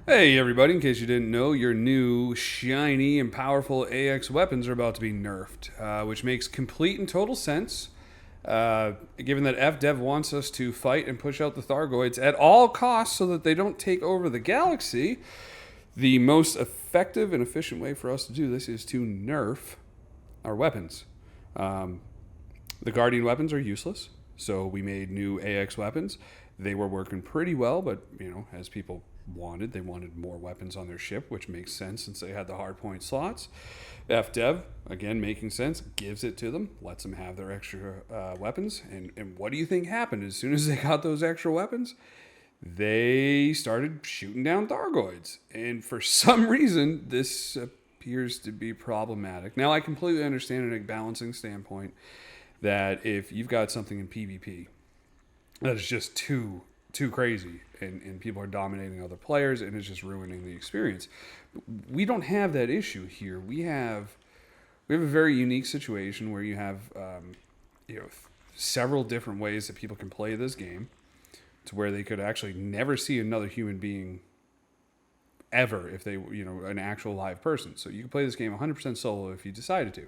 Hey everybody, in case you didn't know, your new shiny and powerful AX weapons are about to be nerfed, which makes complete and total sense, given that FDev wants us to fight and push out the Thargoids at all costs so that they don't take over the galaxy. The most effective and efficient way for us to do this is to nerf our weapons. Um, the Guardian weapons are useless, so we made new AX weapons. They were working pretty well, but, as people they wanted more weapons on their ship, which makes sense since they had the hardpoint slots. FDev, again, making sense, gives it to them, lets them have their extra weapons. And what do you think happened? As soon as they got those extra weapons, they started shooting down Thargoids. And for some reason, this appears to be problematic. Now, I completely understand in a balancing standpoint that if you've got something in PvP that is just too crazy and people are dominating other players and it's just ruining the experience. We don't have that issue here. We have a very unique situation where you have several different ways that people can play this game to where they could actually never see another human being ever if they an actual live person. So you can play this game 100% solo if you decided to.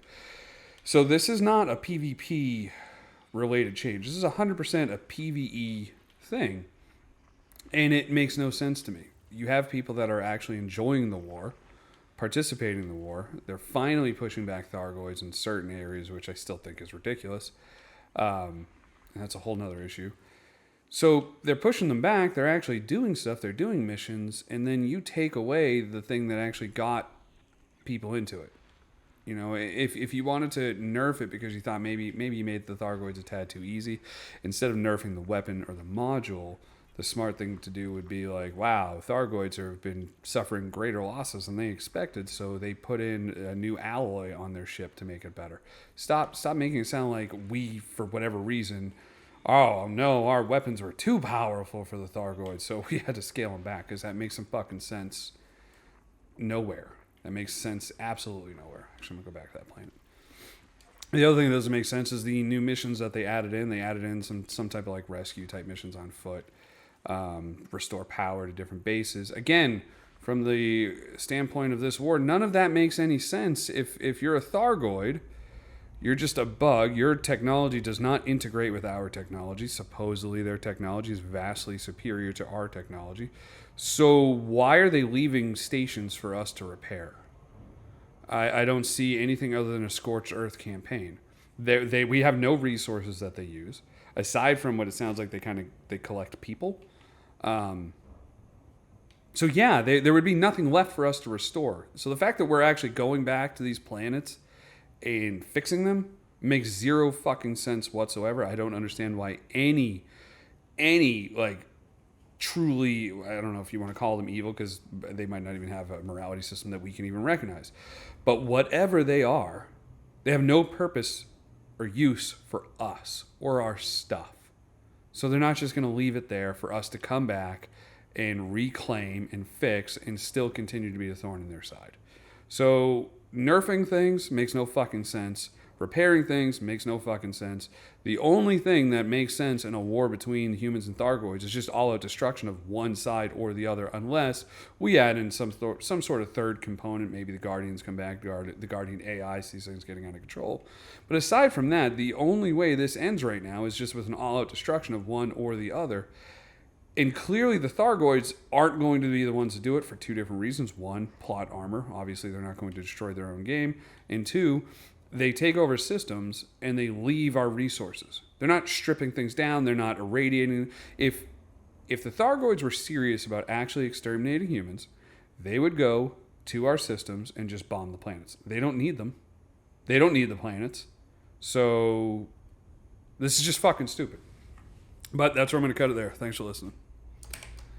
So this is not a PvP related change. This is 100% a PvE thing. And it makes no sense to me. You have people that are actually enjoying the war, participating in the war. They're finally pushing back Thargoids in certain areas, which I still think is ridiculous. And that's a whole nother issue. So they're pushing them back. They're actually doing stuff. They're doing missions. And then you take away the thing that actually got people into it. If you wanted to nerf it because you thought maybe you made the Thargoids a tad too easy, instead of nerfing the weapon or the module, the smart thing to do would be like, wow, Thargoids have been suffering greater losses than they expected, so they put in a new alloy on their ship to make it better. Stop making it sound like we, for whatever reason, oh no, our weapons were too powerful for the Thargoids, so we had to scale them back, because that makes some fucking sense nowhere. That makes sense absolutely nowhere. Actually, I'm going to go back to that planet. The other thing that doesn't make sense is the new missions that they added in. They added in some type of rescue type missions on foot. Restore power to different bases. Again, from the standpoint of this war, none of that makes any sense. If you're a Thargoid, you're just a bug. Your technology does not integrate with our technology. Supposedly their technology is vastly superior to our technology. So why are they leaving stations for us to repair? I don't see anything other than a scorched earth campaign. We have no resources that they use aside from what it sounds like they collect people. So yeah, there would be nothing left for us to restore. So the fact that we're actually going back to these planets and fixing them makes zero fucking sense whatsoever. I don't understand why any truly, I don't know if you want to call them evil, because they might not even have a morality system that we can even recognize. But whatever they are, they have no purpose or use for us or our stuff. So they're not just going to leave it there for us to come back and reclaim and fix and still continue to be a thorn in their side. So nerfing things makes no fucking sense. Repairing things makes no fucking sense. The only thing that makes sense in a war between humans and Thargoids is just all-out destruction of one side or the other, unless we add in some sort of third component. Maybe the Guardians come back, the Guardian AI sees things getting out of control. But aside from that, the only way this ends right now is just with an all-out destruction of one or the other. And clearly the Thargoids aren't going to be the ones to do it for two different reasons. One, plot armor. Obviously, they're not going to destroy their own game. And two, they take over systems and they leave our resources. They're not stripping things down. They're not irradiating. If the Thargoids were serious about actually exterminating humans, they would go to our systems and just bomb the planets. They don't need them. They don't need the planets. So this is just fucking stupid. But that's where I'm going to cut it there. Thanks for listening.